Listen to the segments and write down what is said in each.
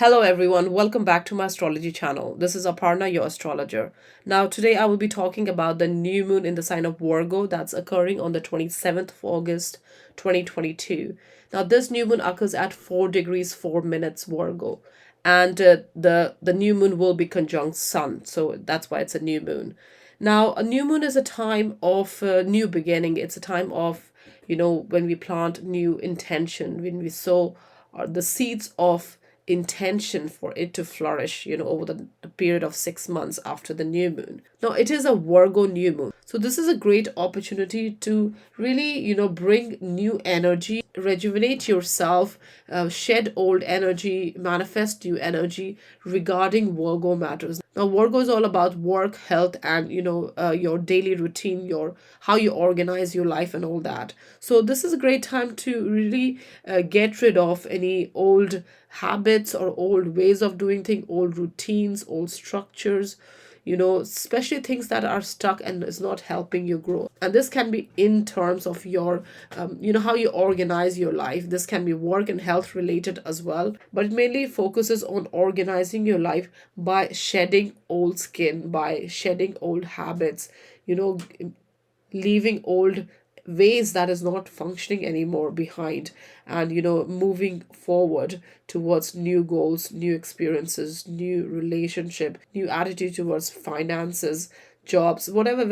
Hello everyone, welcome back to my astrology channel. This is Aparna, your astrologer. Now, today I will be talking about the new moon in the sign of Virgo that's occurring on the 27th of August 2022. Now, this new moon occurs at 4 degrees 4 minutes Virgo, and the new moon will be conjunct Sun, so that's why it's a new moon. Now, a new moon is a time of new beginning. It's a time of, when we plant new intention, when we sow the seeds of intention for it to flourish, over the period of 6 months after the new moon. Now, it is a Virgo new moon. So, this is a great opportunity to really, bring new energy, rejuvenate yourself, shed old energy, manifest new energy regarding Virgo matters. Now, Virgo is all about work, health, and your daily routine, your how you organize your life, and all that. So, this is a great time to really get rid of any old habits or old ways of doing things, old routines, old structures, especially things that are stuck and is not helping you grow. And this can be in terms of your, how you organize your life. This can be work and health related as well, but it mainly focuses on organizing your life by shedding old skin, by shedding old habits, you know, leaving old ways that is not functioning anymore behind, and moving forward towards new goals, new experiences, new relationship, new attitude towards finances, jobs, whatever,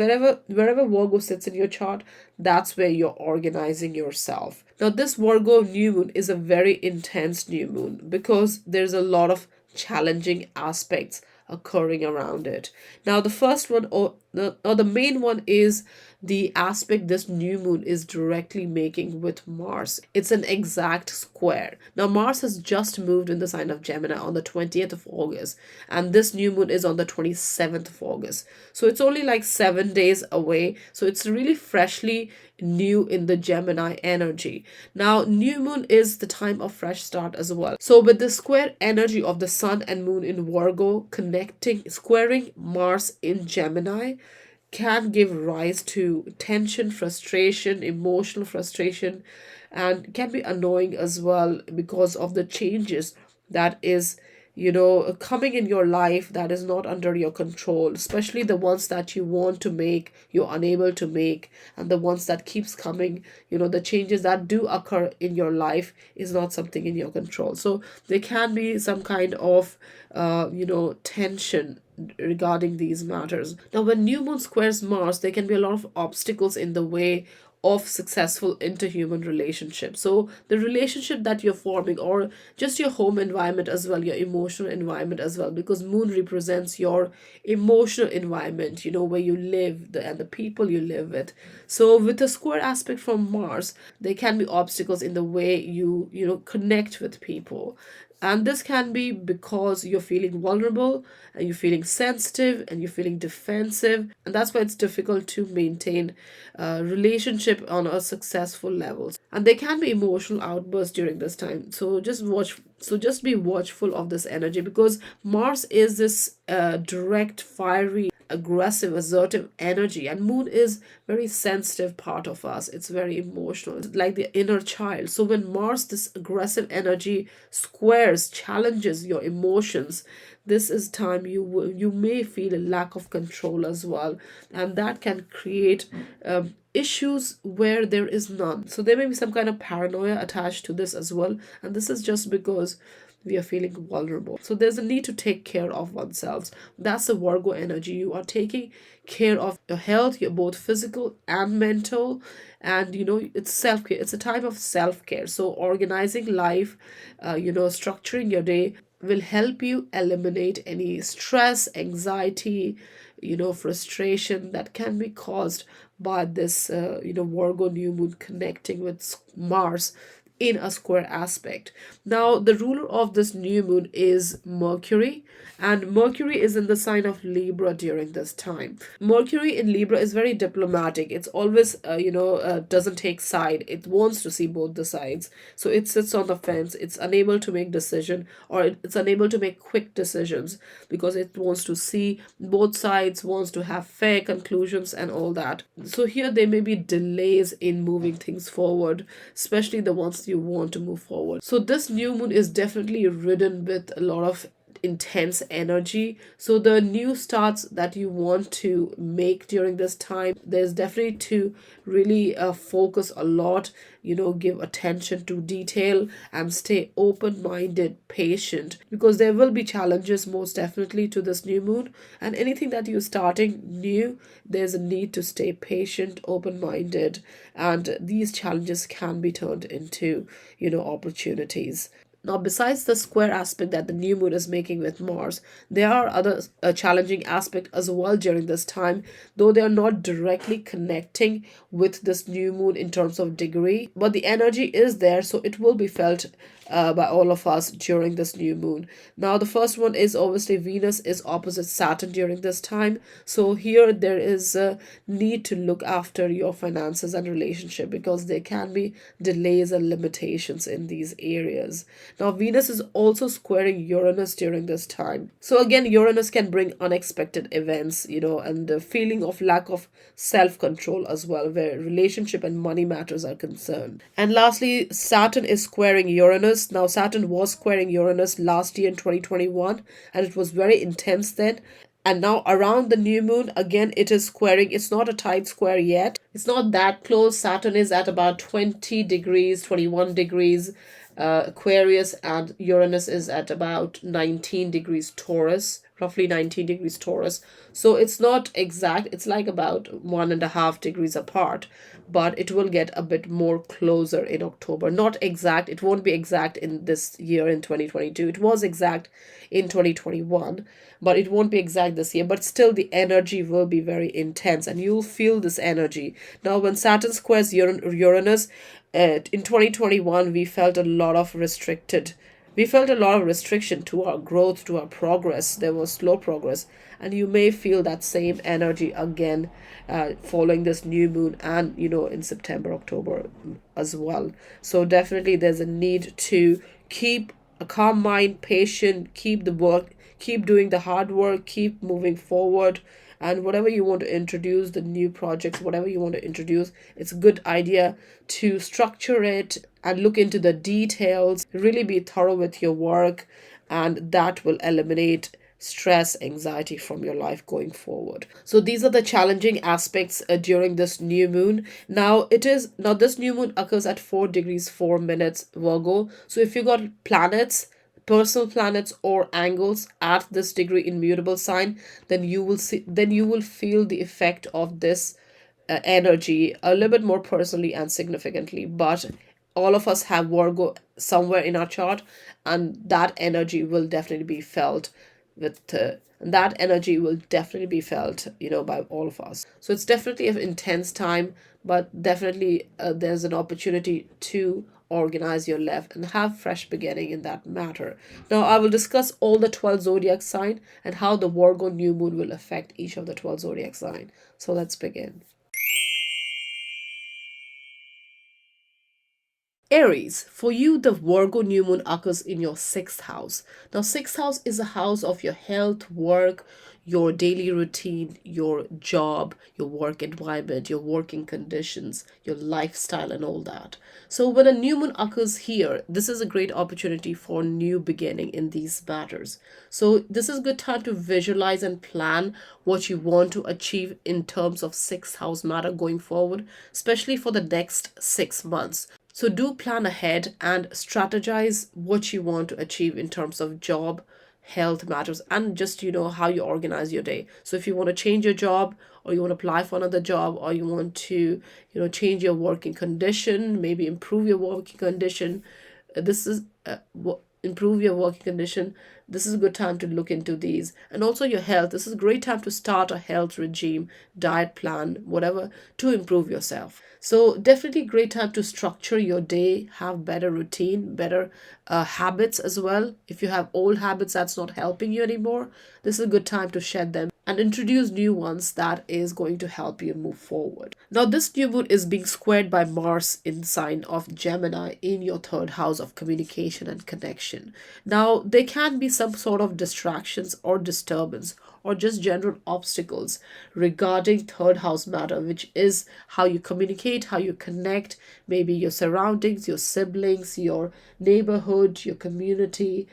wherever Virgo sits in your chart, that's where you're organizing yourself. Now, this Virgo new moon is a very intense new moon because there's a lot of challenging aspects occurring around it. Now, the first one, or the main one, is the aspect this new moon is directly making with Mars. It's an exact square. Now, Mars has just moved in the sign of Gemini on the 20th of August, and this new moon is on the 27th of August. So it's only like 7 days away. So it's really freshly new in the Gemini energy. Now, new moon is the time of fresh start as well. So with the square energy of the sun and moon in Virgo connecting, squaring Mars in Gemini, can give rise to tension, frustration, emotional frustration, and can be annoying as well because of the changes that is coming in your life that is not under your control, especially the ones that you want to make, you're unable to make, and the ones that keeps coming, the changes that do occur in your life is not something in your control. So there can be some kind of tension regarding these matters. Now, when new moon squares Mars, there can be a lot of obstacles in the way of successful interhuman relationships. So the relationship that you're forming, or just your home environment as well, your emotional environment as well, because moon represents your emotional environment, where you live, and the people you live with. So with a square aspect from Mars, there can be obstacles in the way you connect with people. And this can be because you're feeling vulnerable, and you're feeling sensitive, and you're feeling defensive. And that's why it's difficult to maintain a relationship on a successful level. And there can be emotional outbursts during this time. So just be watchful of this energy, because Mars is this direct, fiery, aggressive, assertive energy, and moon is very sensitive part of us. It's very emotional. It's like the inner child. So when Mars, this aggressive energy, squares, challenges your emotions, this is time you may feel a lack of control as well, and that can create issues where there is none. So there may be some kind of paranoia attached to this as well, and this is just because we are feeling vulnerable. So there's a need to take care of oneself. That's the Virgo energy. You are taking care of your health, your both physical and mental, and it's self-care. It's a time of self-care. So organizing life, structuring your day will help you eliminate any stress, anxiety, frustration that can be caused by this Virgo new moon connecting with Mars in a square aspect. Now, the ruler of this new moon is Mercury, and Mercury is in the sign of Libra during this time. Mercury in Libra is very diplomatic. It's always, doesn't take side. It wants to see both the sides. So it sits on the fence. It's unable to make decision, or it's unable to make quick decisions, because it wants to see both sides, wants to have fair conclusions and all that. So here there may be delays in moving things forward, especially the ones business you want to move forward. So this new moon is definitely ridden with a lot of intense energy. So the new starts that you want to make during this time, there's definitely to really focus a lot, give attention to detail and stay open-minded, patient, because there will be challenges most definitely to this new moon. And anything that you're starting new, there's a need to stay patient, open-minded, and these challenges can be turned into opportunities. Now, besides the square aspect that the new moon is making with Mars, there are other challenging aspects as well during this time, though they are not directly connecting with this new moon in terms of degree. But the energy is there, so it will be felt by all of us during this new moon. Now, the first one is obviously Venus is opposite Saturn during this time. So here there is a need to look after your finances and relationship, because there can be delays and limitations in these areas. Now, Venus is also squaring Uranus during this time. So again, Uranus can bring unexpected events, and the feeling of lack of self-control as well, where relationship and money matters are concerned. And lastly, Saturn is squaring Uranus. Now, Saturn was squaring Uranus last year in 2021, and it was very intense then. And now around the new moon, again, it is squaring. It's not a tight square yet. It's not that close. Saturn is at about 20 degrees, 21 degrees Aquarius, and Uranus is at about 19 degrees Taurus, roughly 19 degrees Taurus. So it's not exact. It's like about 1.5 degrees apart, but it will get a bit more closer in October. Not exact. It won't be exact in this year in 2022. It was exact in 2021, but it won't be exact this year. But still, the energy will be very intense, and you'll feel this energy. Now, when Saturn squares Uranus, in 2021, we felt a lot of restriction to our growth, to our progress. There was slow progress, and you may feel that same energy again following this new moon, and in September, October as well. So definitely there's a need to keep a calm mind, patient, keep the work, keep doing the hard work, keep moving forward. And whatever you want to introduce, the new projects, whatever you want to introduce, it's a good idea to structure it and look into the details, really be thorough with your work, and that will eliminate stress, anxiety from your life going forward. So these are the challenging aspects during this new moon. Now this new moon occurs at 4 degrees 4 minutes Virgo. So if you got planets, personal planets or angles at this degree in mutable sign, then you will feel the effect of this energy a little bit more personally and significantly. But all of us have Virgo somewhere in our chart, and that energy will definitely be felt by all of us. So it's definitely an intense time, but definitely there's an opportunity to organize your life and have fresh beginning in that matter. Now I will discuss all the 12 zodiac sign and how the Virgo new moon will affect each of the 12 zodiac sign. So let's begin. Aries, for you, the Virgo new moon occurs in your 6th house. Now, 6th house is a house of your health, work, your daily routine, your job, your work environment, your working conditions, your lifestyle, and all that. So, when a new moon occurs here, this is a great opportunity for new beginning in these matters. So, this is a good time to visualize and plan what you want to achieve in terms of 6th house matter going forward, especially for the next 6 months. So do plan ahead and strategize what you want to achieve in terms of job, health matters, and just how you organize your day. So if you want to change your job, or you want to apply for another job, or you want to change your working condition, maybe improve your working condition, this is improve your working condition, this is a good time to look into these. And also your health, this is a great time to start a health regime, diet plan, whatever, to improve yourself. So definitely great time to structure your day, have better routine, better habits as well. If you have old habits that's not helping you anymore, this is a good time to shed them and introduce new ones that is going to help you move forward. Now, this new moon is being squared by Mars in sign of Gemini in your third house of communication and connection. Now, there can be some sort of distractions or disturbance or just general obstacles regarding third house matter, which is how you communicate, how you connect, maybe your surroundings, your siblings, your neighborhood, your community,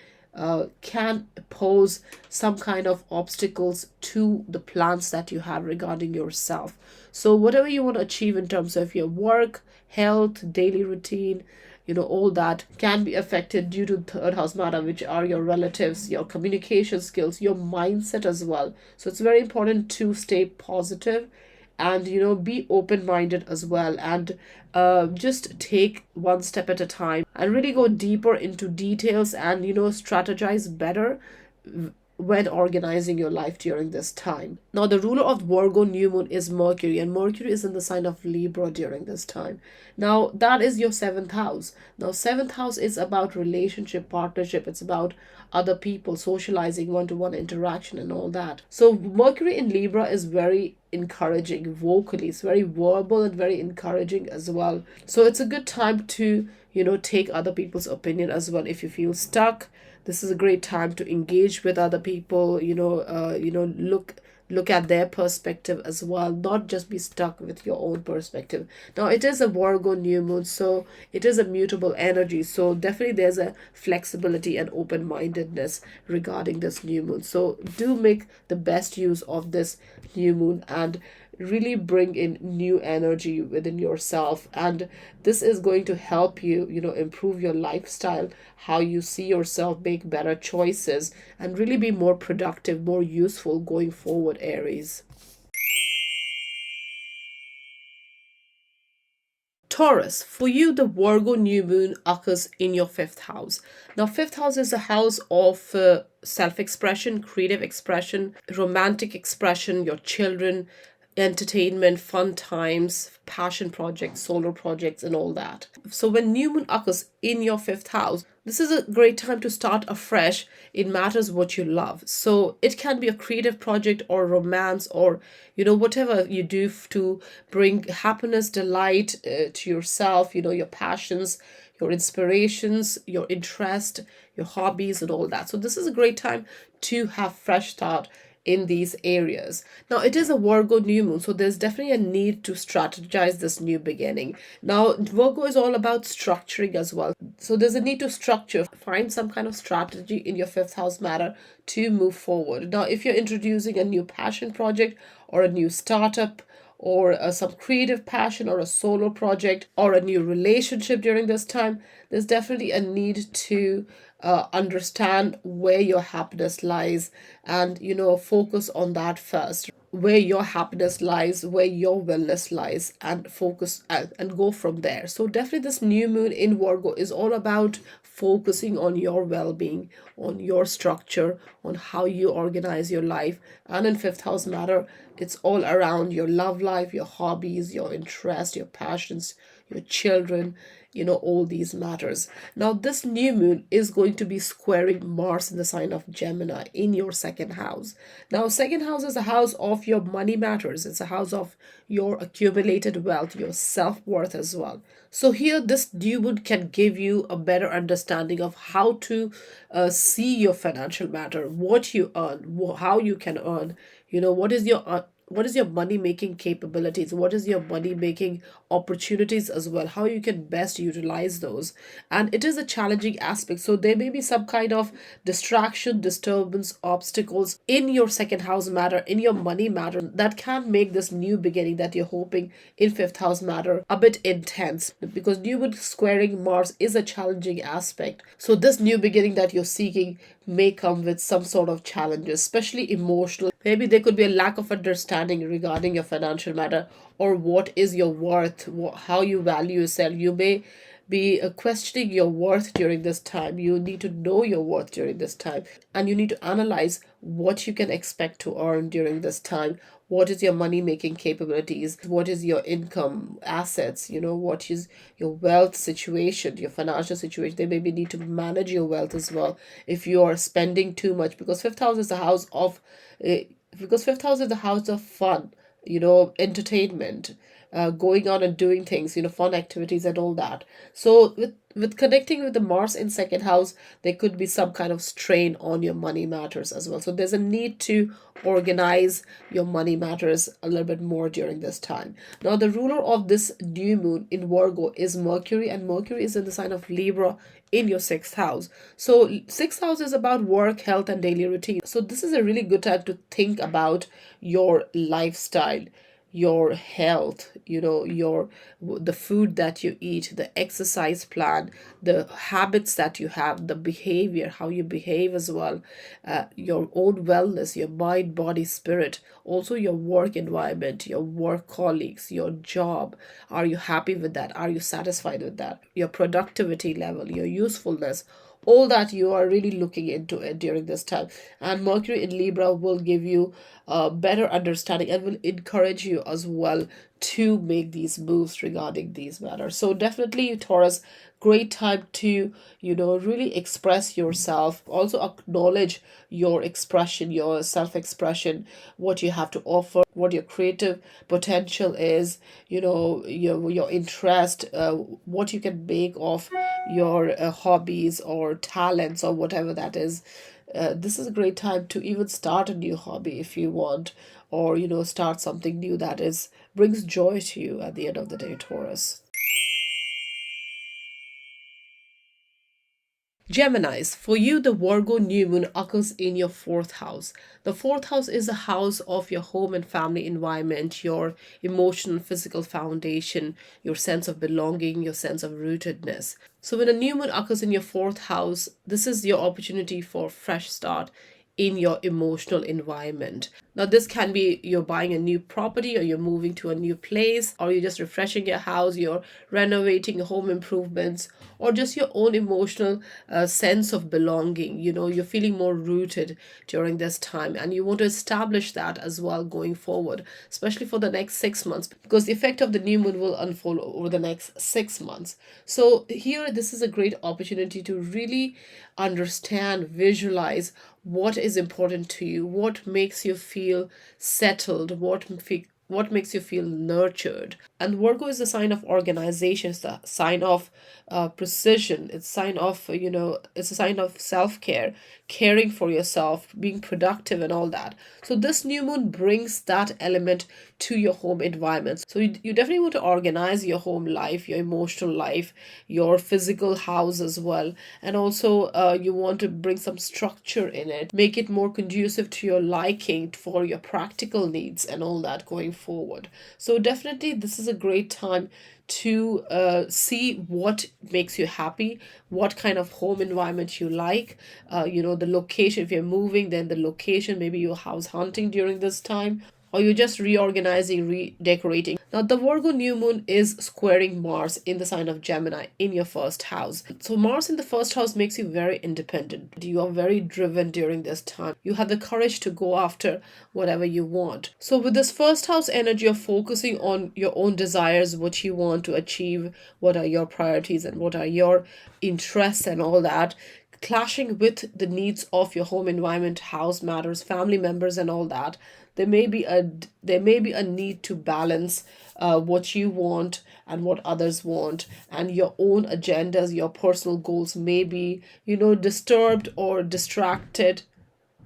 can pose some kind of obstacles to the plans that you have regarding yourself. So, whatever you want to achieve in terms of your work, health, daily routine, all that can be affected due to third house matter, which are your relatives, your communication skills, your mindset as well. So, it's very important to stay positive and be open minded as well, and just take one step at a time and really go deeper into details and strategize better when organizing your life during this time. Now, the ruler of Virgo new moon is Mercury, and Mercury is in the sign of Libra during this time. Now, that is your seventh house. Now, seventh house is about relationship, partnership, it's about other people, socializing, one to one interaction, and all that. So, Mercury in Libra is very encouraging vocally, it's very verbal and very encouraging as well. So, it's a good time to take other people's opinion as well. If you feel stuck, this is a great time to engage with other people, look at their perspective as well, not just be stuck with your own perspective. Now, it is a Virgo new moon, so it is a mutable energy, so definitely there's a flexibility and open-mindedness regarding this new moon. So do make the best use of this new moon and really bring in new energy within yourself, and this is going to help you improve your lifestyle, how you see yourself, make better choices, and really be more productive, more useful going forward, Aries. Taurus, for you, the Virgo new moon occurs in your fifth house. Now, fifth house is a house of self expression, creative expression, romantic expression, your children, entertainment, fun times, passion projects, solar projects, and all that. So, when new moon occurs in your fifth house, this is a great time to start afresh in matters what you love. So, it can be a creative project or romance or whatever you do to bring happiness, delight to yourself, your passions, your inspirations, your interest, your hobbies, and all that. So, this is a great time to have fresh start in these areas. Now, it is a Virgo new moon, so there's definitely a need to strategize this new beginning. Now, Virgo is all about structuring as well. So there's a need to structure, find some kind of strategy in your fifth house matter to move forward. Now, if you're introducing a new passion project or a new startup, or some creative passion or a solo project or a new relationship during this time, there's definitely a need to understand where your happiness lies and focus on that first, where your happiness lies, where your wellness lies, and focus and go from there. So definitely this new moon in Virgo is all about focusing on your well-being, on your structure, on how you organize your life. And in fifth house matter, it's all around your love life, your hobbies, your interests, your passions, your children, all these matters. Now, this new moon is going to be squaring Mars in the sign of Gemini in your second house. Now, second house is a house of your money matters. It's a house of your accumulated wealth, your self-worth as well. So here, this new moon can give you a better understanding of how to see your financial matter, what you earn, how you can earn, what is your money making capabilities, what is your money making opportunities as well, how you can best utilize those. And it is a challenging aspect, so there may be some kind of distraction, disturbance, obstacles in your second house matter, in your money matter, that can make this new beginning that you're hoping in fifth house matter a bit intense, because new moon squaring Mars is a challenging aspect. So this new beginning that you're seeking may come with some sort of challenges, especially emotional. Maybe there could be a lack of understanding regarding your financial matter, or what is your worth, how you value yourself. You may be questioning your worth during this time. You need to know your worth during this time, and you need to analyze what you can expect to earn during this time. What is your money making capabilities? What is your income, assets? What is your wealth situation, your financial situation? They maybe need to manage your wealth as well if you are spending too much, because fifth house is a house of because fifth house is the house of fun, entertainment, going on and doing things, fun activities and all that. So with connecting with the Mars in second house, there could be some kind of strain on your money matters as well. So there's a need to organize your money matters a little bit more during this time. Now, the ruler of this new moon in Virgo is Mercury, and Mercury is in the sign of Libra in your sixth house. So sixth house is about work, health, and daily routine. So this is a really good time to think about your lifestyle, your health, your the food that you eat, the exercise plan, the habits that you have, the behavior, how you behave as well, your own wellness, your mind, body, spirit, also your work environment, your work colleagues, your job. Are you happy with that? Are you satisfied with that? Your productivity level, your usefulness, all that you are really looking into it during this time. And Mercury in Libra will give you a better understanding and will encourage you as well to make these moves regarding these matters. So definitely, Taurus, great time to really express yourself, also acknowledge your expression, your self-expression, what you have to offer, what your creative potential is, your interest, what you can make of your hobbies or talents or whatever that is. This is a great time to even start a new hobby if you want, or start something new that is brings joy to you at the end of the day, Taurus. Geminis, for you, the Virgo new moon occurs in your fourth house. The fourth house is a house of your home and family environment, your emotional, physical foundation, your sense of belonging, your sense of rootedness. So, when a new moon occurs in your fourth house, this is your opportunity for fresh start in your emotional environment. Now, this can be you're buying a new property, or you're moving to a new place, or you're just refreshing your house, you're renovating home improvements, or just your own emotional sense of belonging. You're feeling more rooted during this time, and you want to establish that as well going forward, especially for the next 6 months, because the effect of the new moon will unfold over the next 6 months. So, here, this is a great opportunity to really understand, visualize what is important to you, what makes you feel settled, what makes you feel nurtured. And Virgo is a sign of organization, it's the sign of precision, it's sign of it's a sign of self-care, caring for yourself, being productive and all that. So this new moon brings that element to your home environment. So you definitely want to organize your home life, your emotional life, your physical house as well. And also you want to bring some structure in it, make it more conducive to your liking, for your practical needs and all that going forward. So definitely this is a great time to see what makes you happy, what kind of home environment you like, the location. If you're moving, then the location, maybe you're house hunting during this time, or you're just reorganizing, redecorating. Now, the Virgo new moon is squaring Mars in the sign of Gemini in your first house. So, Mars in the first house makes you very independent. You are very driven during this time. You have the courage to go after whatever you want. So, with this first house energy, you're focusing on your own desires, what you want to achieve, what are your priorities, and what are your interests, and all that, clashing with the needs of your home environment, house matters, family members, and all that. There may be a need to balance what you want and what others want, and your own agendas, your personal goals may be disturbed or distracted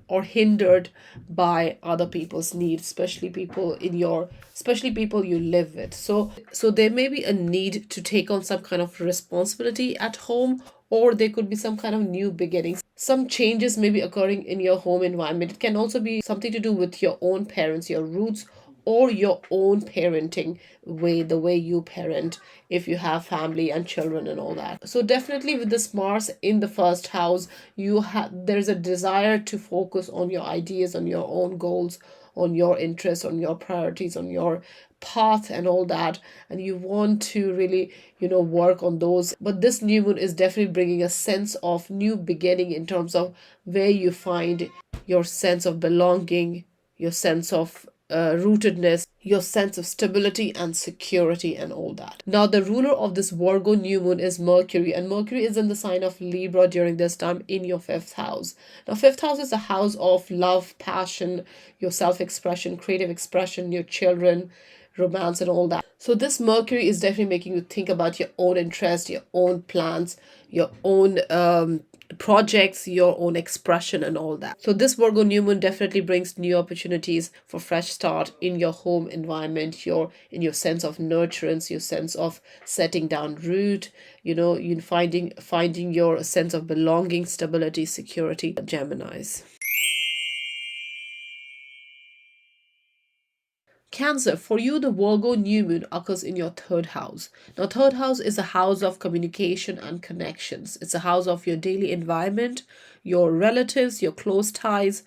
or hindered by other people's needs, especially people you live with. So there may be a need to take on some kind of responsibility at home, or there could be some kind of new beginnings. Some changes may be occurring in your home environment. It can also be something to do with your own parents, your roots, or your own parenting way, the way you parent, if you have family and children and all that. So definitely with this Mars in the first house, there's a desire to focus on your ideas, on your own goals, on your interests, on your priorities, on your path and all that, and you want to really work on those. But this new moon is definitely bringing a sense of new beginning in terms of where you find your sense of belonging, your sense of rootedness, your sense of stability and security, and all that. Now, the ruler of this Virgo new moon is Mercury, and Mercury is in the sign of Libra during this time in your fifth house. Now, fifth house is the house of love, passion, your self expression, creative expression, your children, romance, and all that. So, this Mercury is definitely making you think about your own interest, your own plans, your own projects, your own expression, and all that. So this Virgo new moon definitely brings new opportunities for fresh start in your home environment, your in your sense of nurturance, your sense of setting down root, you finding your sense of belonging, stability, security. Geminis. Cancer, for you, the Virgo new moon occurs in your third house. Now, third house is a house of communication and connections. It's a house of your daily environment, your relatives, your close ties,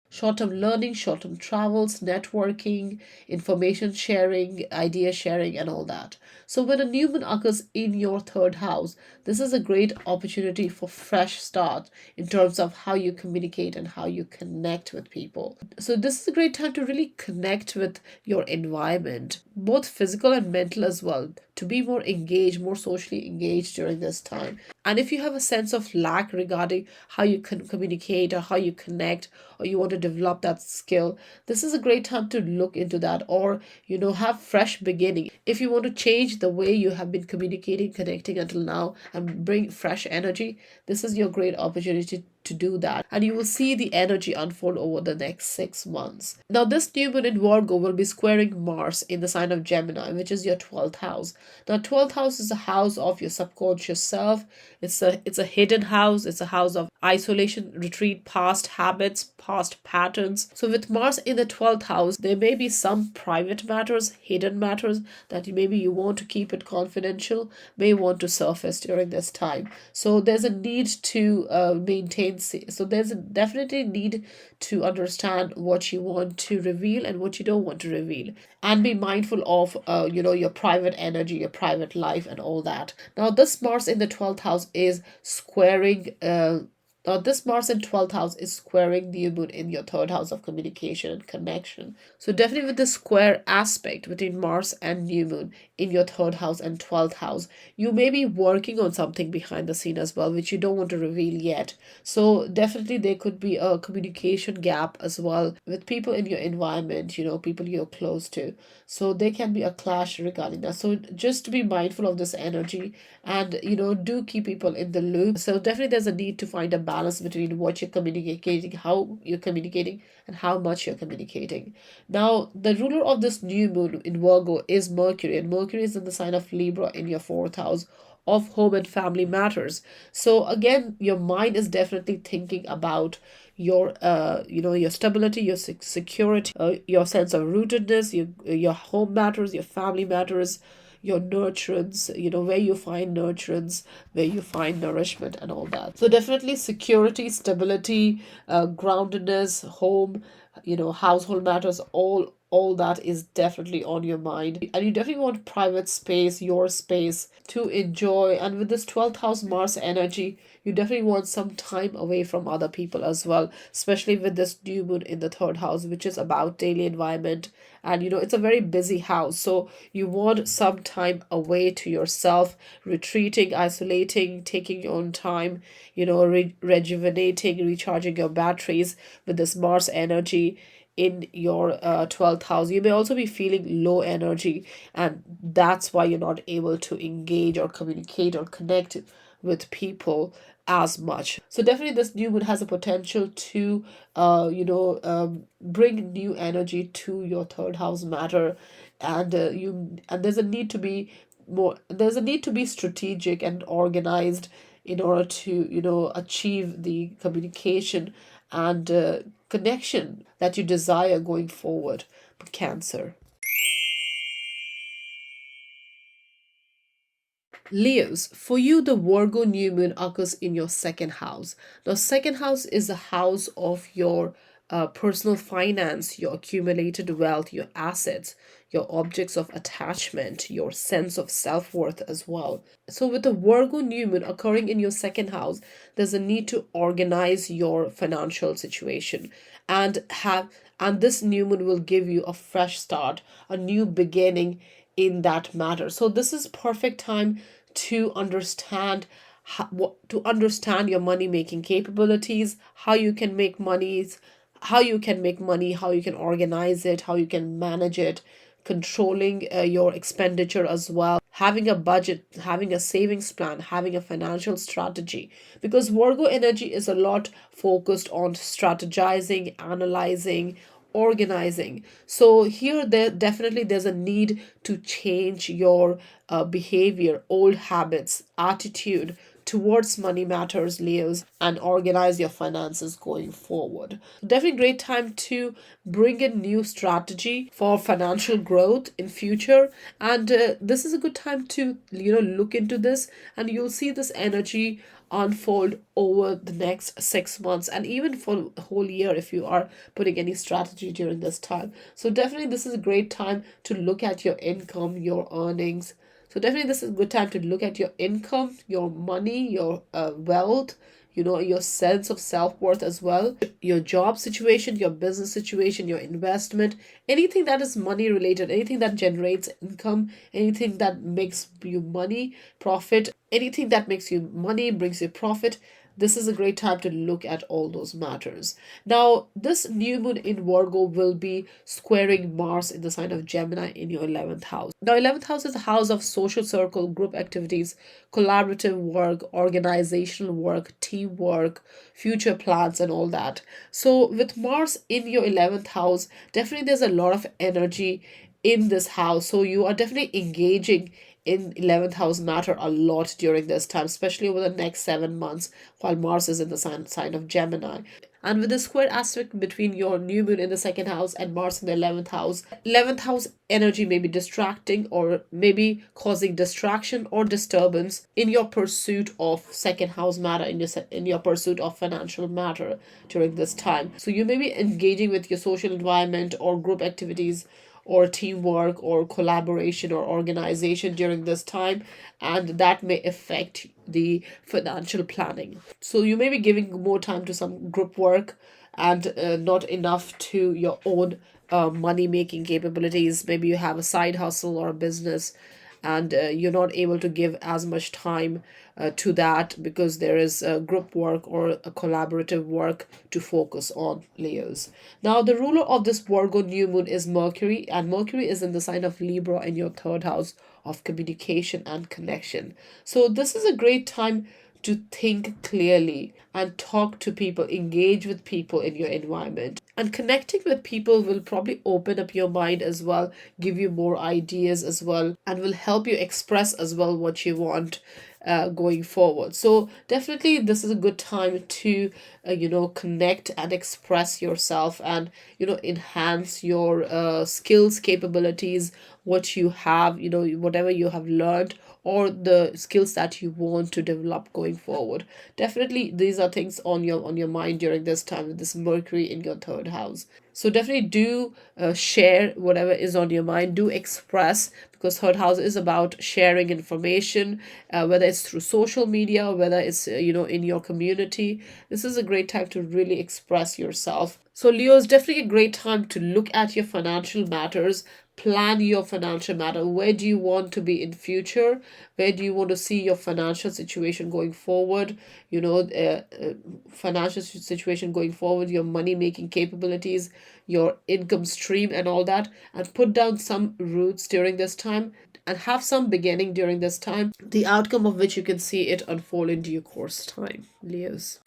short term learning, short term travels, networking, information sharing, idea sharing, and all that. So, when a new moon occurs in your third house, this is a great opportunity for fresh start in terms of how you communicate and how you connect with people. So, this is a great time to really connect with your environment, both physical and mental as well, to be more engaged, more socially engaged during this time. And if you have a sense of lack regarding how you can communicate or how you connect, or you want to develop that skill, this is a great time to look into that, or have fresh beginning. If you want to change the way you have been communicating, connecting until now, and bring fresh energy, this is your great opportunity to do that, and you will see the energy unfold over the next 6 months. Now, this new moon in Virgo will be squaring Mars in the sign of Gemini, which is your 12th house. Now, 12th house is a house of your subconscious self. It's a hidden house. It's a house of isolation, retreat, past habits, past patterns. So with Mars in the 12th house, there may be some private matters, hidden matters that maybe you want to keep it confidential, may want to surface during this time. So there's a need to maintain. So there's a definitely need to understand what you want to reveal and what you don't want to reveal, and be mindful of your private energy, your private life, and all that. Now, this Mars in the 12th house is squaring this Mars in 12th house is squaring the moon in your third house of communication and connection. So definitely with the square aspect between Mars and new moon in your third house and 12th house, you may be working on something behind the scene as well, which you don't want to reveal yet. So definitely there could be a communication gap as well with people in your environment, people you're close to. So there can be a clash regarding that. So just to be mindful of this energy, and do keep people in the loop. So definitely there's a need to find a balance between what you're communicating, how you're communicating, and how much you're communicating. Now, the ruler of this new moon in Virgo is Mercury, and Mercury is in the sign of Libra in your fourth house of home and family matters. So again, your mind is definitely thinking about your stability, your security, your sense of rootedness, your home matters, your family matters, your nurturance, where you find nurturance, where you find nourishment, and all that. So definitely security, stability, groundedness, home, household matters, all that is definitely on your mind. And you definitely want private space, your space to enjoy. And with this 12th house Mars energy, you definitely want some time away from other people as well, especially with this new moon in the third house, which is about daily environment. And it's a very busy house. So you want some time away to yourself, retreating, isolating, taking your own time, rejuvenating, recharging your batteries with this Mars energy in your 12th house. You may also be feeling low energy, and that's why you're not able to engage or communicate or connect with people as much. So definitely this new moon has a potential to bring new energy to your third house matter, and there's a need to be strategic and organized in order to achieve the communication and connection that you desire going forward. Cancer. Leos, for you, the Virgo new moon occurs in your second house. Now, second house is the house of your personal finance, your accumulated wealth, your assets, your objects of attachment, your sense of self worth as well. So, with the Virgo new moon occurring in your second house, there's a need to organize your financial situation and and this new moon will give you a fresh start, a new beginning in that matter. So this is perfect time to understand to understand your money making capabilities, how you can make monies, how you can make money, how you can organize it, how you can manage it, controlling your expenditure as well, having a budget, having a savings plan, having a financial strategy. Because Virgo energy is a lot focused on strategizing, analyzing, organizing. So here there definitely there's a need to change your behavior, old habits, attitude towards money matters, Leos, and organize your finances going forward. Definitely great time to bring in new strategy for financial growth in future, and this is a good time to look into this, and you'll see this energy unfold over the next 6 months and even for the whole year if you are putting any strategy during this time. So definitely this is a great time to look at your income, your earnings. So definitely this is a good time to look at your income, your money, your wealth, your sense of self-worth as well, your job situation, your business situation, your investment, anything that is money related, anything that generates income, anything that makes you money, profit, anything that makes you money, brings you profit. This is a great time to look at all those matters. Now, this new moon in Virgo will be squaring Mars in the sign of Gemini in your 11th house. Now, 11th house is a house of social circle, group activities, collaborative work, organizational work, teamwork, future plans, and all that. So, with Mars in your 11th house, definitely there's a lot of energy in this house. So, you are definitely engaging in 11th house matter a lot during this time, especially over the next 7 months while Mars is in the sign of Gemini. And with the square aspect between your new moon in the second house and Mars in the 11th house energy may be distracting or maybe causing distraction or disturbance in your pursuit of second house matter, in your pursuit of financial matter during this time. So you may be engaging with your social environment or group activities or teamwork or collaboration or organization during this time, and that may affect the financial planning. So you may be giving more time to some group work and not enough to your own money making capabilities. Maybe you have a side hustle or a business, and you're not able to give as much time to that because there is a group work or a collaborative work to focus on, Leos. Now, the ruler of this Virgo new moon is Mercury, and Mercury is in the sign of Libra in your third house of communication and connection. So, this is a great time to think clearly and talk to people, engage with people in your environment. And connecting with people will probably open up your mind as well, give you more ideas as well, and will help you express as well what you want going forward. So definitely this is a good time to connect and express yourself and enhance your skills, capabilities, what you have, whatever you have learned or the skills that you want to develop going forward. Definitely these are things on your mind during this time with this Mercury in your third house. So definitely do share whatever is on your mind, do express, because third house is about sharing information, whether it's through social media, whether it's in your community. This is a great time to really express yourself. So Leo is definitely a great time to look at your financial matters, plan your financial matter. Where do you want to be in future? Where do you want to see your financial situation going forward? Financial situation going forward, your money making capabilities, your income stream, and all that, and put down some roots during this time and have some beginning during this time, the outcome of which you can see it unfold in due course time, Leos.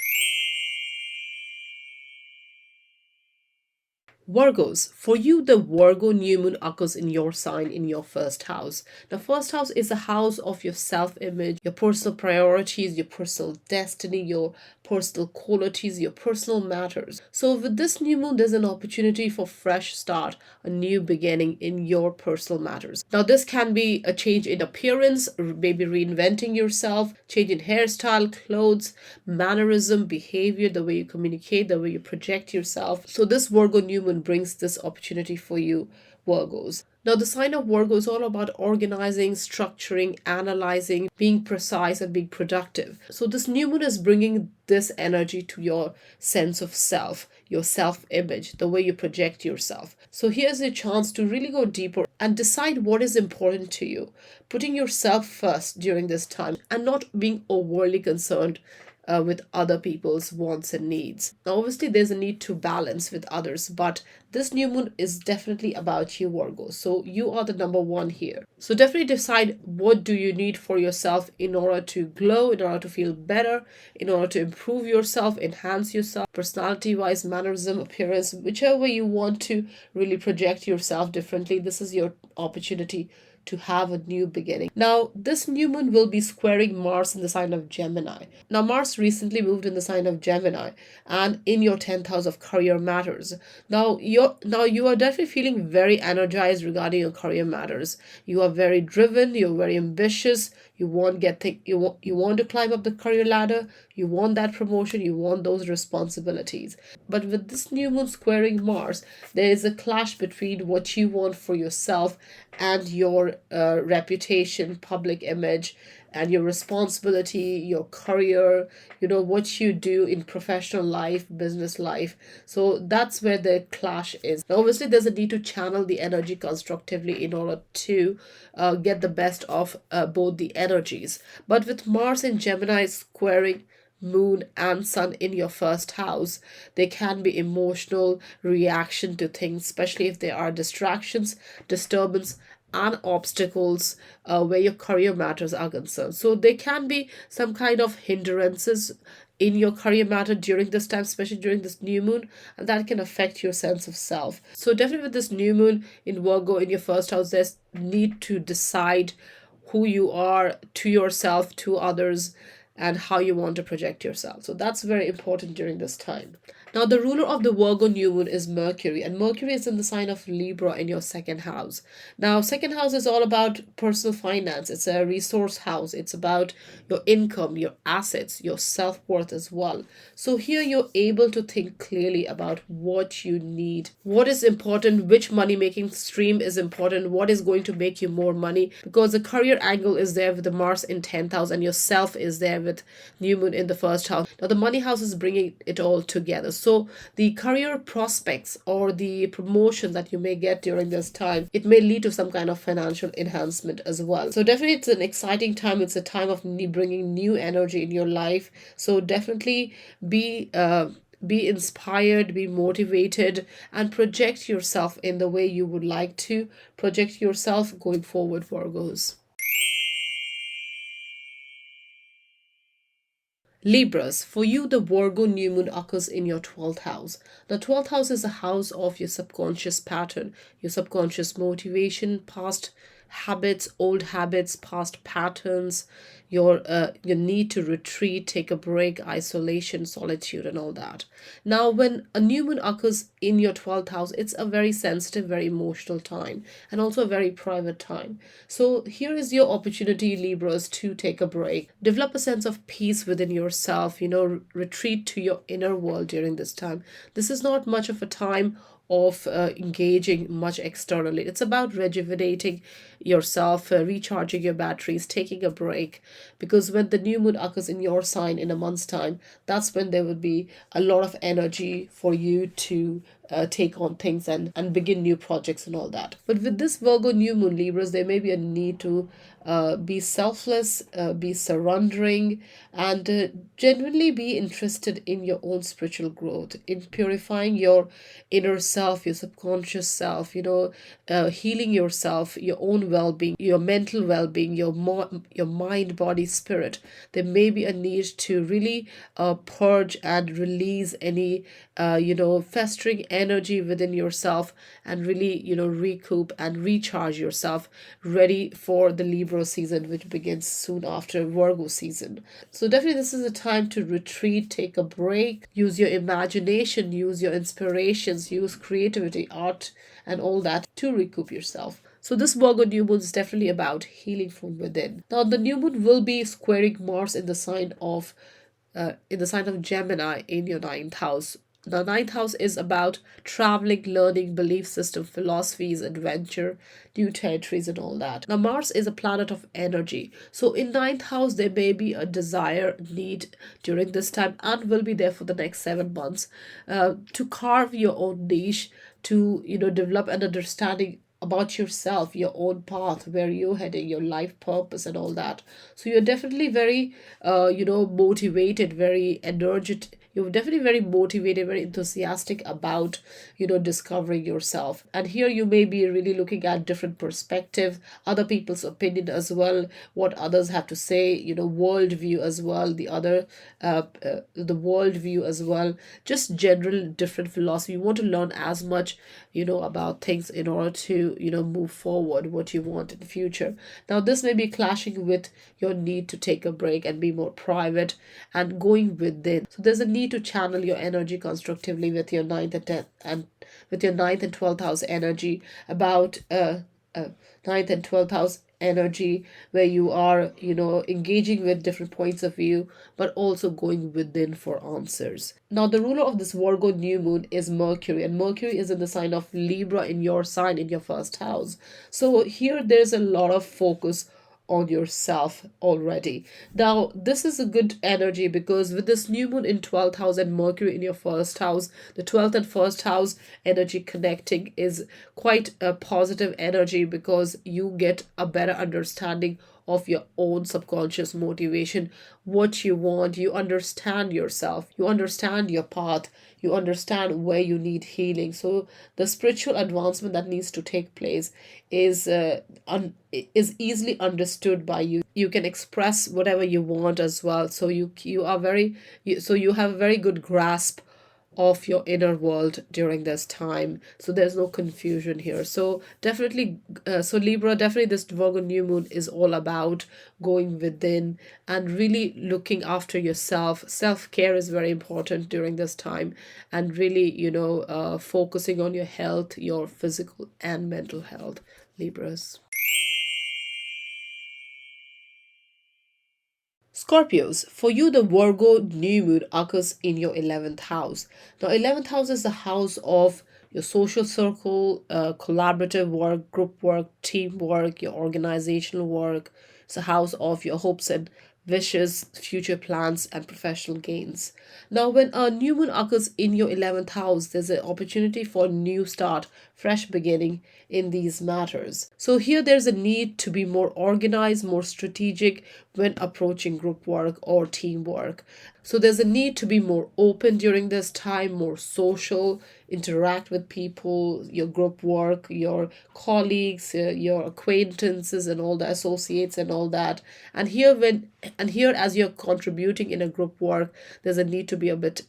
Virgos, for you, the Virgo new moon occurs in your sign in your first house. The first house is a house of your self image, your personal priorities, your personal destiny, your personal qualities, your personal matters. So, with this new moon, there's an opportunity for fresh start, a new beginning in your personal matters. Now, this can be a change in appearance, maybe reinventing yourself, change in hairstyle, clothes, mannerism, behavior, the way you communicate, the way you project yourself. So, this Virgo new moon brings this opportunity for you, Virgos. Now, the sign of Virgo is all about organizing, structuring, analyzing, being precise, and being productive. So, this new moon is bringing this energy to your sense of self, your self image, the way you project yourself. So, here's a chance to really go deeper and decide what is important to you, putting yourself first during this time and not being overly concerned with other people's wants and needs. Now, obviously, there's a need to balance with others, but this new moon is definitely about you, Virgo. So you are the number one here. So definitely decide what do you need for yourself in order to glow, in order to feel better, in order to improve yourself, enhance yourself, personality-wise, mannerism, appearance, whichever way you want to really project yourself differently. This is your opportunity to have a new beginning. Now, this new moon will be squaring Mars in the sign of Gemini. Now, Mars recently moved in the sign of Gemini and in your 10th house of career matters. You are definitely feeling very energized regarding your career matters. You are very driven, you're very ambitious, you want to climb up the career ladder, you want that promotion, you want those responsibilities. But with this new moon squaring Mars, there is a clash between what you want for yourself and your reputation, public image, and your responsibility, your career, what you do in professional life, business life. So that's where the clash is. Now, obviously, there's a need to channel the energy constructively in order to get the best of both the energies. But with Mars in Gemini squaring Moon and Sun in your first house, there can be emotional reaction to things, especially if there are distractions, disturbance, and obstacles where your career matters are concerned. So there can be some kind of hindrances in your career matter during this time, especially during this new moon, and that can affect your sense of self. So definitely with this new moon in Virgo in your first house, there's need to decide who you are to yourself, to others, and how you want to project yourself. So that's very important during this time. Now, the ruler of the Virgo new moon is Mercury, and Mercury is in the sign of Libra in your second house. Now, second house is all about personal finance. It's a resource house. It's about your income, your assets, your self-worth as well. So here you're able to think clearly about what you need, what is important, which money-making stream is important, what is going to make you more money, because the career angle is there with the Mars in 10th house and yourself is there with new moon in the first house. Now, the money house is bringing it all together. So the career prospects or the promotion that you may get during this time, it may lead to some kind of financial enhancement as well. So definitely it's an exciting time. It's a time of bringing new energy in your life. So definitely be inspired, be motivated, and project yourself in the way you would like to project yourself going forward, Virgos. Libras, for you, the Virgo new moon occurs in your 12th house. The 12th house is a house of your subconscious pattern, your subconscious motivation, past habits, past patterns, your need to retreat, take a break, isolation, solitude, and all that. Now, when a new moon occurs in your 12th house, it's a very sensitive, very emotional time, and also a very private time. So here is your opportunity, Libras, to take a break, develop a sense of peace within yourself, retreat to your inner world during this time. This is not much of a time of engaging much externally. It's about rejuvenating yourself, recharging your batteries, taking a break. Because when the new moon occurs in your sign in a month's time, that's when there will be a lot of energy for you to take on things and begin new projects and all that. But with this Virgo new moon, Libras, there may be a need to be selfless, be surrendering, and genuinely be interested in your own spiritual growth, in purifying your inner self, your subconscious self, healing yourself, your own well-being, your mental well-being, your mind, body, spirit. There may be a need to really purge and release any festering energy within yourself and really recoup and recharge yourself, ready for the Libra season, which begins soon after Virgo season. So definitely this is a time to retreat, take a break, use your imagination, use your inspirations, use creativity, art, and all that to recoup yourself. So this Virgo new moon is definitely about healing from within. Now the new moon will be squaring Mars in the sign of Gemini in your 9th house. The ninth house is about traveling, learning, belief system, philosophies, adventure, new territories, and all that. Now, Mars is a planet of energy. So, in ninth house, there may be a desire, need during this time, and will be there for the next 7 months to carve your own niche, to, develop an understanding about yourself, your own path, where you're heading, your life purpose, and all that. So you're definitely very, motivated, very energetic. You're definitely very motivated, very enthusiastic about, discovering yourself. And here you may be really looking at different perspectives, other people's opinion as well, what others have to say, world view as well, the world view as well, just general different philosophy. You want to learn as much, about things in order to, move forward what you want in the future. Now, this may be clashing with your need to take a break and be more private and going within. So there's a need to channel your energy constructively with your ninth and tenth and with your ninth and 12th house energy about ninth and 12th house energy, where you are, engaging with different points of view, but also going within for answers. Now, the ruler of this Virgo new moon is Mercury, and Mercury is in the sign of Libra, in your sign, in your first house. So here there's a lot of focus on yourself already. Now, this is a good energy because with this new moon in 12th house and Mercury in your first house, the 12th and first house energy connecting is quite a positive energy because you get a better understanding of your own subconscious motivation, what you want. You understand yourself, you understand your path, you understand where you need healing. So the spiritual advancement that needs to take place is easily understood by you. You can express whatever you want as well. So you are very so you have a very good grasp of your inner world during this time, so there's no confusion here. So definitely, so Libra, definitely this Virgo new moon is all about going within and really looking after yourself. Self-care is very important during this time, and really, focusing on your health, your physical and mental health, Libras. Scorpios, for you, the Virgo new moon occurs in your 11th house. Now, 11th house is the house of your social circle, collaborative work, group work, teamwork, your organizational work. It's a house of your hopes and wishes, future plans, and professional gains. Now, when a new moon occurs in your 11th house, there's an opportunity for a new start, fresh beginning in these matters. So, here there's a need to be more organized, more strategic when approaching group work or teamwork. So, there's a need to be more open during this time, more social, interact with people, your group work, your colleagues, your acquaintances, and all the associates, and all that. And here, as you're contributing in a group work, there's a need to be a bit,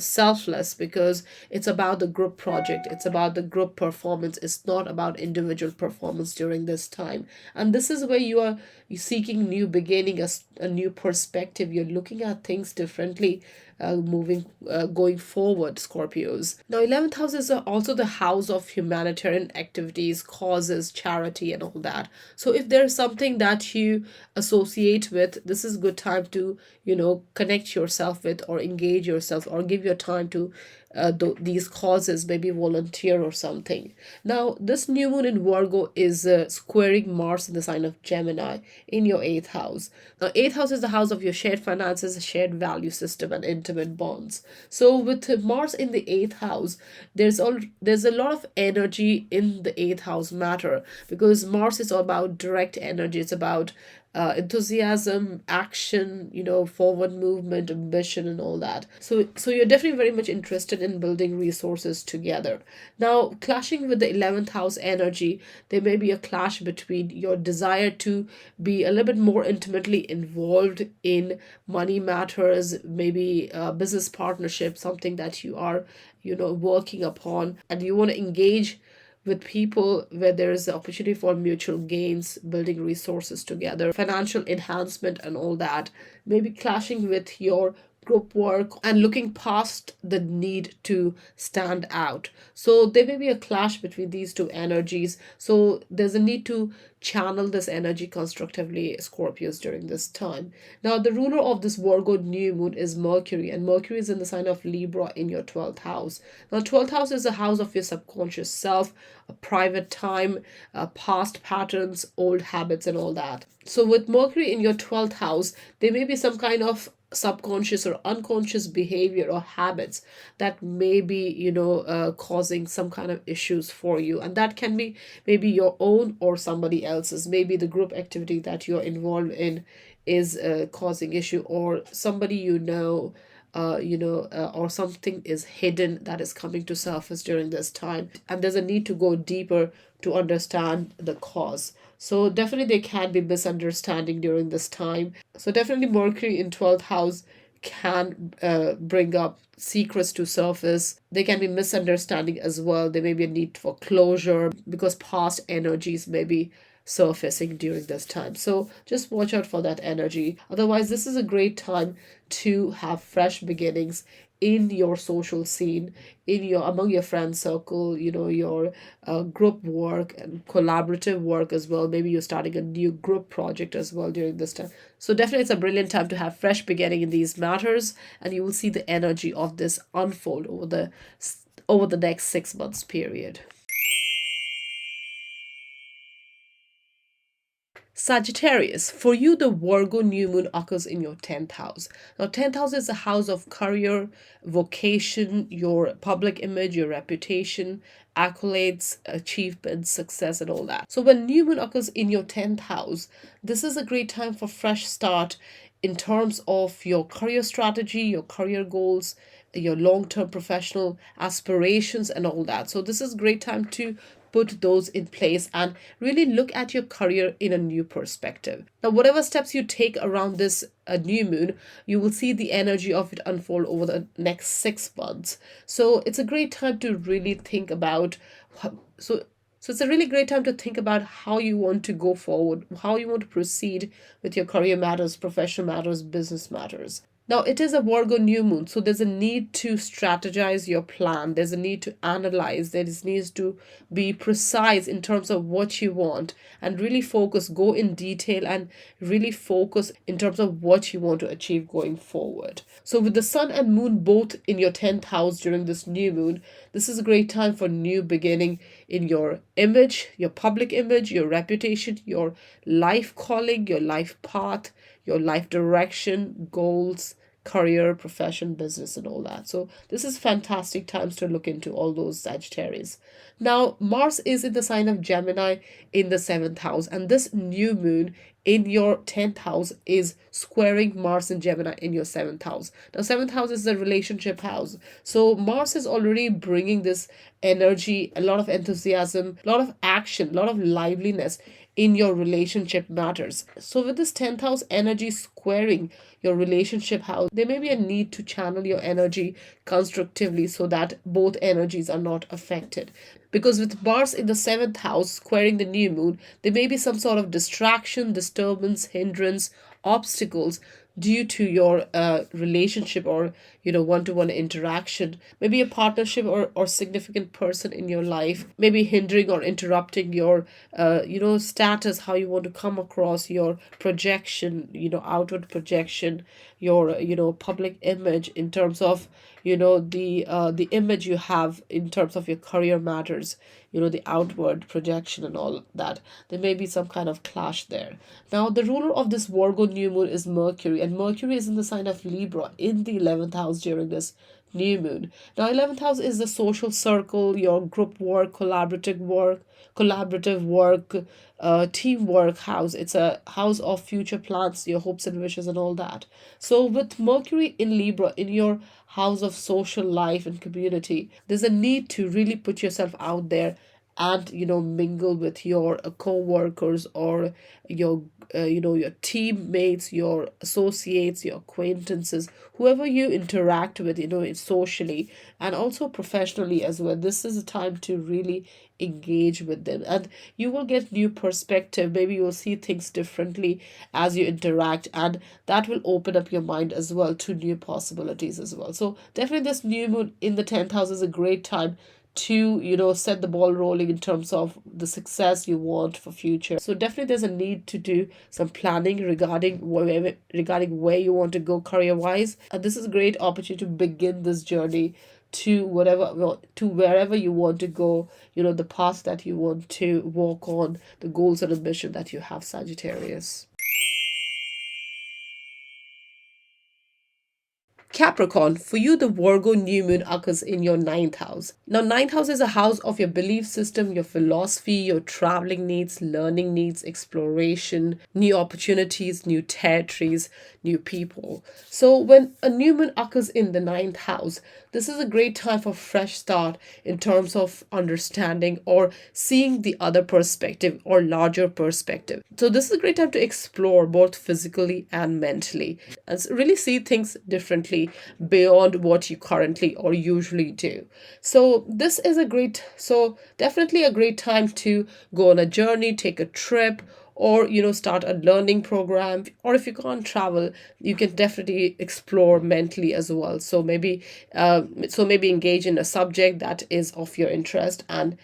selfless, because it's about the group project, it's about the group performance, it's not about individual performance during this time. And this is where you seeking new beginning, a new perspective. You're looking at things differently, going forward, Scorpios. Now, 11th house is also the house of humanitarian activities, causes, charity, and all that. So if there's something that you associate with, this is a good time to, connect yourself with, or engage yourself, or give your time to these causes, maybe volunteer or something. Now, this new moon in Virgo is squaring Mars in the sign of Gemini in your 8th house. Now, 8th house is the house of your shared finances, shared value system, and intimate bonds. So, with Mars in the 8th house, there's a lot of energy in the 8th house matter, because Mars is all about direct energy. It's about enthusiasm, action, forward movement, ambition, and all that. So you're definitely very much interested in building resources together. Now, clashing with the 11th house energy, there may be a clash between your desire to be a little bit more intimately involved in money matters, maybe a business partnership, something that you are, working upon, and you want to engage with people where there is the opportunity for mutual gains, building resources together, financial enhancement, and all that, maybe clashing with your group work, and looking past the need to stand out. So there may be a clash between these two energies. So there's a need to channel this energy constructively, Scorpios, during this time. Now, the ruler of this Virgo new moon is Mercury, and Mercury is in the sign of Libra in your 12th house. Now, 12th house is the house of your subconscious self, a private time, past patterns, old habits, and all that. So, with Mercury in your 12th house, there may be some kind of subconscious or unconscious behavior or habits that may be causing some kind of issues for you, and that can be maybe your own or somebody else's. Maybe the group activity that you're involved in is causing issue, or somebody or something is hidden that is coming to surface during this time, and there's a need to go deeper to understand the cause. So definitely there can be misunderstanding during this time. So definitely Mercury in 12th house can bring up secrets to surface. There can be misunderstanding as well. There may be a need for closure because past energies may be surfacing during this time. So just watch out for that energy. Otherwise, this is a great time to have fresh beginnings in your social scene, in your among your friend circle, your group work and collaborative work as well. Maybe you're starting a new group project as well during this time. So definitely it's a brilliant time to have fresh beginning in these matters, and you will see the energy of this unfold over the next 6 months period. Sagittarius, for you, the Virgo new moon occurs in your 10th house. Now, 10th house is a house of career, vocation, your public image, your reputation, accolades, achievements, success, and all that. So, when new moon occurs in your 10th house, this is a great time for fresh start in terms of your career strategy, your career goals, your long-term professional aspirations, and all that. So this is a great time to put those in place and really look at your career in a new perspective. Now, whatever steps you take around this new moon, you will see the energy of it unfold over the next 6 months. So it's a great time to really think about so it's a really great time to think about how you want to go forward, how you want to proceed with your career matters, professional matters, business matters. Now, it is a Virgo new moon, so there's a need to strategize your plan. There's a need to analyze. There is needs to be precise in terms of what you want and really focus, go in detail and really focus in terms of what you want to achieve going forward. So, with the sun and moon both in your 10th house during this new moon, this is a great time for new beginning in your image, your public image, your reputation, your life calling, your life path, your life direction, goals, career, profession, business, and all that. So this is fantastic times to look into all those Sagittarius. Now, Mars is in the sign of Gemini in the 7th house, and this new moon in your 10th house is squaring Mars and Gemini in your 7th house. Now, 7th house is the relationship house. So Mars is already bringing this energy, a lot of enthusiasm, a lot of action, a lot of liveliness in your relationship matters. So with this 10th house energy squaring your relationship house, there may be a need to channel your energy constructively so that both energies are not affected. Because with Mars in the 7th house squaring the new moon, there may be some sort of distraction, disturbance, hindrance, obstacles due to your relationship or one-to-one interaction. Maybe a partnership or significant person in your life may be hindering or interrupting your status, how you want to come across, your projection, outward projection, your public image in terms of the image you have in terms of your career matters, the outward projection and all that. There may be some kind of clash there. Now, the ruler of this Virgo new moon is Mercury, and Mercury is in the sign of Libra in the 11th house during this new moon. Now, 11th house is the social circle, your group work, collaborative work, teamwork house. It's a house of future plans, your hopes and wishes, and all that. So, with Mercury in Libra in your house of social life and community, there's a need to really put yourself out there and mingle with your co-workers or your your teammates, your associates, your acquaintances, whoever you interact with, socially and also professionally as well. This is a time to really engage with them, and you will get new perspective. Maybe you'll see things differently as you interact, and that will open up your mind as well to new possibilities as well. So definitely this new moon in the 10th house is a great time to set the ball rolling in terms of the success you want for future. So definitely there's a need to do some planning regarding where you want to go career wise, and this is a great opportunity to begin this journey to whatever, well, to wherever you want to go, the path that you want to walk on, the goals and ambition that you have, Sagittarius. Capricorn, for you, the Virgo new moon occurs in your ninth house. Now, ninth house is a house of your belief system, your philosophy, your traveling needs, learning needs, exploration, new opportunities, new territories, new people. So, when a new moon occurs in the ninth house, this is a great time for fresh start in terms of understanding or seeing the other perspective or larger perspective. So, this is a great time to explore both physically and mentally and really see things differently beyond what you currently or usually do. So this is definitely a great time to go on a journey, take a trip, or start a learning program. Or if you can't travel, you can definitely explore mentally as well. So maybe engage in a subject that is of your interest and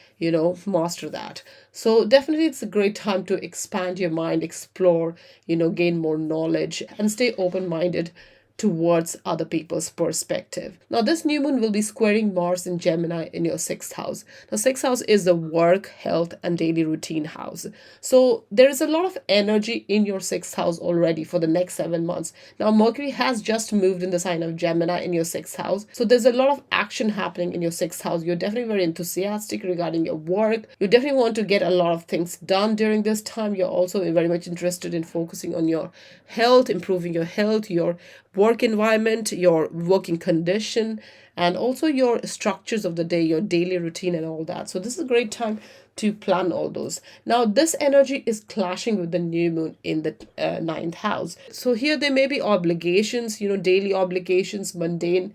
master that. So definitely it's a great time to expand your mind, explore, gain more knowledge, and stay open minded towards other people's perspective. Now, this new moon will be squaring Mars in Gemini in your sixth house. Now, sixth house is the work, health, and daily routine house. So, there is a lot of energy in your sixth house already for the next 7 months. Now, Mercury has just moved in the sign of Gemini in your sixth house. So, there's a lot of action happening in your sixth house. You're definitely very enthusiastic regarding your work. You definitely want to get a lot of things done during this time. You're also very much interested in focusing on your health, improving your health, your work environment, your working condition, and also your structures of the day, your daily routine, and all that. So, this is a great time to plan all those. Now, this energy is clashing with the new moon in the ninth house. So, here there may be obligations, daily obligations, mundane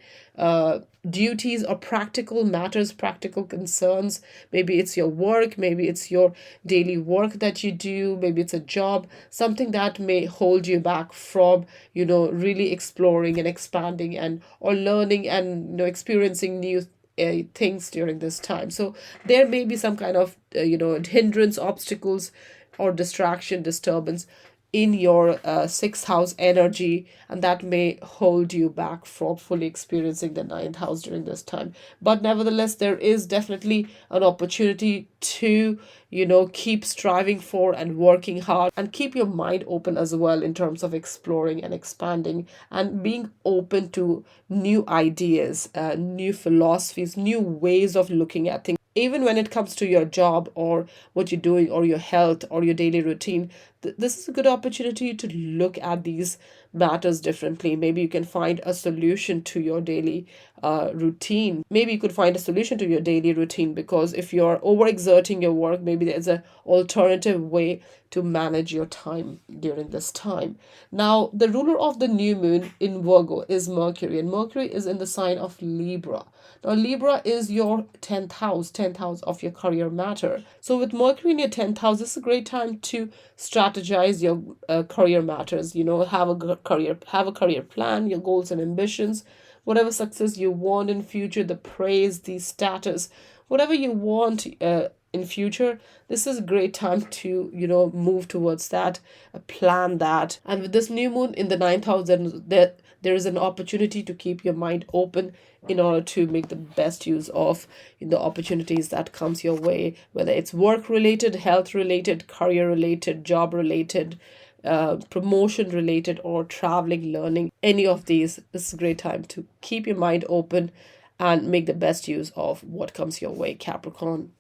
duties or practical matters, practical concerns. Maybe it's your work, maybe it's your daily work that you do, maybe it's a job, something that may hold you back from, really exploring and expanding and or learning and experiencing new things during this time. So there may be some kind of hindrance, obstacles, or distraction, disturbance in your sixth house energy, and that may hold you back from fully experiencing the ninth house during this time. But nevertheless, there is definitely an opportunity to keep striving for and working hard and keep your mind open as well in terms of exploring and expanding and being open to new ideas, new philosophies, new ways of looking at things, even when it comes to your job or what you're doing or your health or your daily routine. This is a good opportunity to look at these matters differently. Maybe you can find a solution to your daily routine. Maybe you could find a solution to your daily routine, because if you're overexerting your work, maybe there's an alternative way to manage your time during this time. Now, the ruler of the new moon in Virgo is Mercury, and Mercury is in the sign of Libra. Now, Libra is your 10th house of your career matter. So, with Mercury in your 10th house, this is a great time to strategize your career matters. Have a career plan, your goals and ambitions, whatever success you want in future, the praise, the status, whatever you want in future. This is a great time to move towards that, plan that. And with this new moon in the ninth house, then there is an opportunity to keep your mind open in order to make the best use of the opportunities that comes your way, whether it's work related, health related, career related, job related, promotion related, or traveling, learning. Any of these, this is a great time to keep your mind open and make the best use of what comes your way, Capricorn.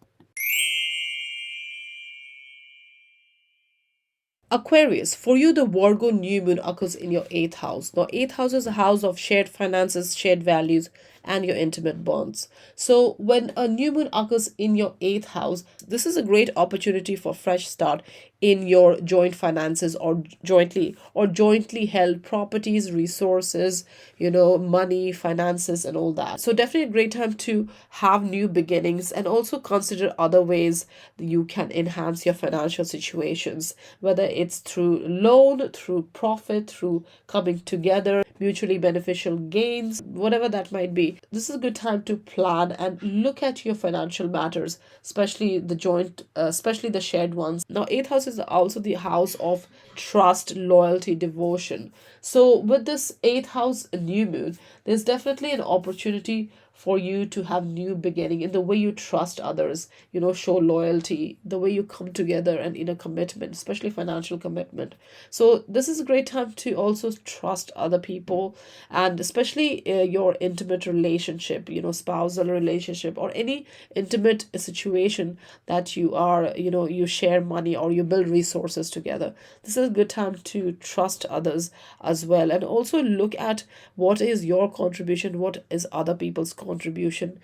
Aquarius, for you, the Virgo new moon occurs in your eighth house. Now, eighth house is a house of shared finances, shared values, and your intimate bonds. So when a new moon occurs in your eighth house, this is a great opportunity for fresh start in your joint finances, or jointly held properties, resources, money, finances, and all that. So definitely a great time to have new beginnings, and also consider other ways that you can enhance your financial situations, whether it's through loan, through profit, through coming together, mutually beneficial gains, whatever that might be. This is a good time to plan and look at your financial matters, especially the shared ones. Now, eighth house is also the house of trust, loyalty, devotion. So with this eighth house new moon, there's definitely an opportunity for you to have new beginning in the way you trust others, show loyalty, the way you come together, and in a commitment, especially financial commitment. So this is a great time to also trust other people, and especially your intimate relationship, spousal relationship, or any intimate situation that you are, you share money or you build resources together. This is a good time to trust others as well, and also look at what is your contribution, what is other people's contribution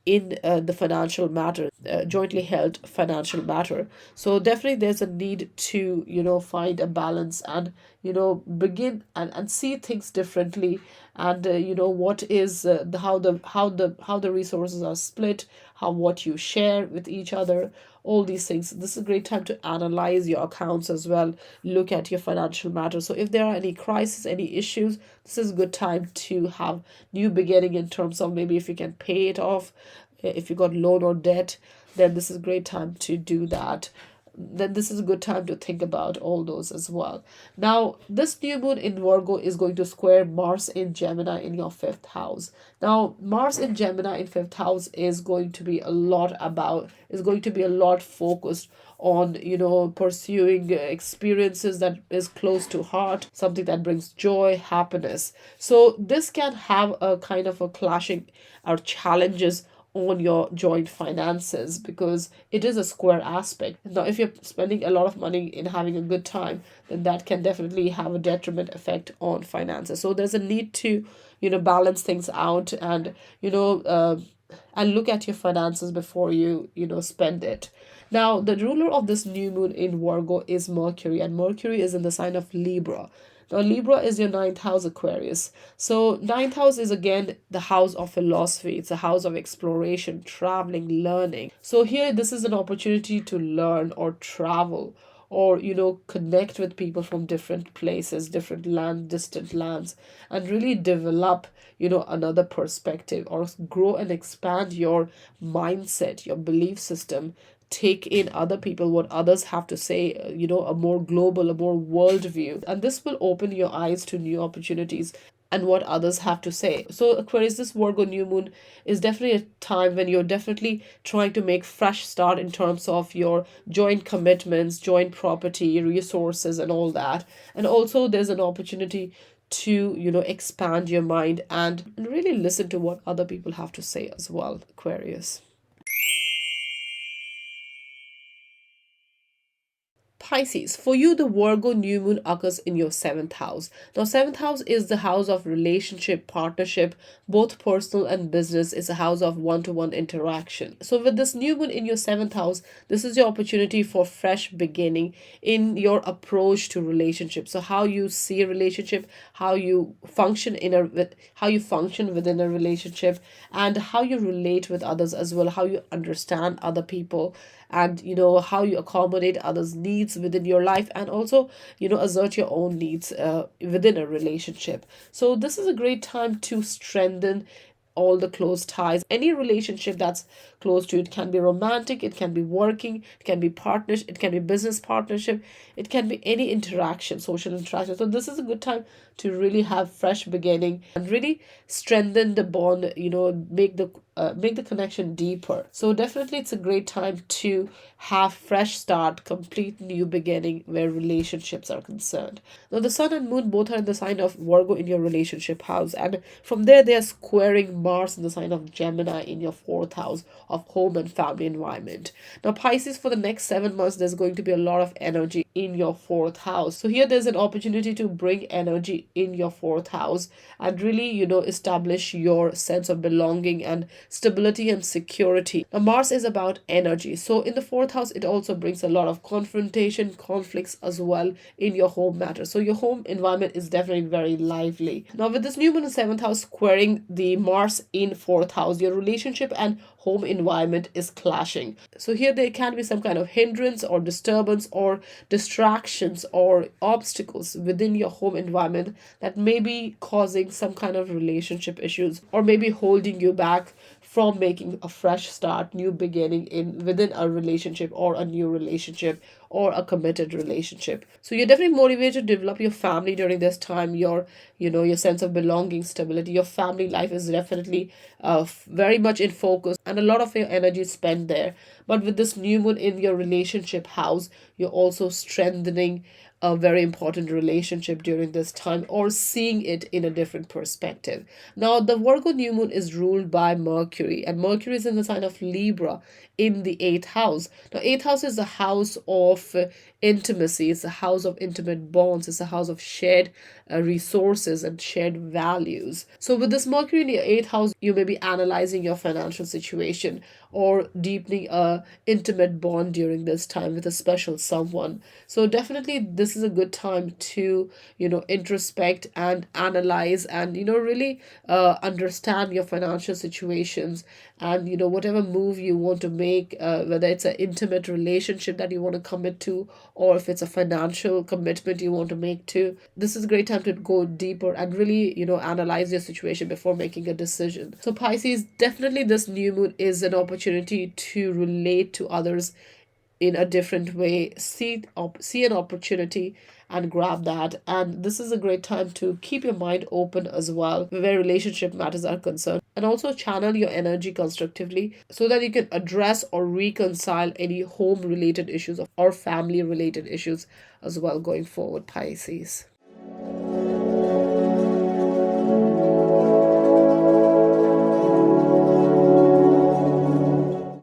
in the financial matter, jointly held financial matter. So definitely there's a need to, find a balance, and, begin and see things differently, and, what is how the resources are split, how what you share with each other, all these things. This is a great time to analyze your accounts as well, look at your financial matters. So if there are any crises, any issues, this is a good time to have new beginning, in terms of maybe if you can pay it off, if you got loan or debt, then this is a great time to do that. Then this is a good time to think about all those as well. Now, this new moon in Virgo is going to square Mars in Gemini in your fifth house. Now, Mars in Gemini in fifth house is going to be a lot focused on, pursuing experiences that is close to heart, something that brings joy, happiness. So this can have a kind of a clashing or challenges on your joint finances, because it is a square aspect. Now, if you're spending a lot of money in having a good time, then that can definitely have a detriment effect on finances. So there's a need to, balance things out, and, and look at your finances before you, spend it. Now, the ruler of this new moon in Virgo is Mercury, and Mercury is in the sign of Libra. Now, Libra is your ninth house, Aquarius. So, ninth house is again the house of philosophy. It's a house of exploration, traveling, learning. So, here, this is an opportunity to learn or travel, or, connect with people from different places, different land, distant lands, and really develop, another perspective, or grow and expand your mindset, your belief system, take in other people, what others have to say, a more global, a more world view. And this will open your eyes to new opportunities and what others have to say. So, Aquarius, this Virgo new moon is definitely a time when you're definitely trying to make fresh start in terms of your joint commitments, joint property, resources, and all that. And also, there's an opportunity to, expand your mind, and really listen to what other people have to say as well, Aquarius. Pisces, for you, the Virgo new moon occurs in your seventh house. Now, seventh house is the house of relationship, partnership, both personal and business. It's a house of one-to-one interaction. So, with this new moon in your seventh house, this is your opportunity for fresh beginning in your approach to relationship. So, how you see a relationship, how you how you function within a relationship, and how you relate with others as well, how you understand other people, and, how you accommodate others' needs within your life, and also, assert your own needs within a relationship. So this is a great time to strengthen all the close ties. Any relationship that's close to it can be romantic, it can be working, it can be partnership, it can be business partnership, it can be any interaction, social interaction. So this is a good time to really have fresh beginning and really strengthen the bond, make the connection deeper. So definitely it's a great time to have fresh start, complete new beginning where relationships are concerned. Now, the sun and moon both are in the sign of Virgo in your relationship house, and from there they are squaring Mars in the sign of Gemini in your fourth house of home and family environment. Now, Pisces, for the next 7 months, there's going to be a lot of energy in your fourth house. So here there's an opportunity to bring energy in your fourth house and really, establish your sense of belonging and stability and security. Now, Mars is about energy. So in the fourth house, it also brings a lot of confrontation, conflicts as well in your home matter. So your home environment is definitely very lively. Now, with this new moon in seventh house squaring the Mars in fourth house, your relationship and home environment is clashing. So here there can be some kind of hindrance or disturbance or distractions or obstacles within your home environment that may be causing some kind of relationship issues or maybe holding you back from making a fresh start, new beginning in within a relationship or a new relationship or a committed relationship. So you're definitely motivated to develop your family during this time. Your sense of belonging, stability, your family life is definitely very much in focus, and a lot of your energy is spent there. But with this new moon in your relationship house, you're also strengthening a very important relationship during this time or seeing it in a different perspective. Now, the Virgo new moon is ruled by Mercury, and Mercury is in the sign of Libra in the eighth house. Now, eighth house is the house of intimacy, it's a house of intimate bonds, it's a house of shared resources and shared values. So, with this Mercury in the eighth house, you may be analyzing your financial situation or deepening a intimate bond during this time with a special someone. So definitely this is a good time to introspect and analyze and really understand your financial situations, and whatever move you want to make, whether it's an intimate relationship that you want to commit to or if it's a financial commitment you want to make to, this is a great time to go deeper and really analyze your situation before making a decision. So Pisces, definitely this new moon is an opportunity to relate to others in a different way, see an opportunity and grab that. And this is a great time to keep your mind open as well where relationship matters are concerned, and also channel your energy constructively so that you can address or reconcile any home related issues or family related issues as well going forward, Pisces.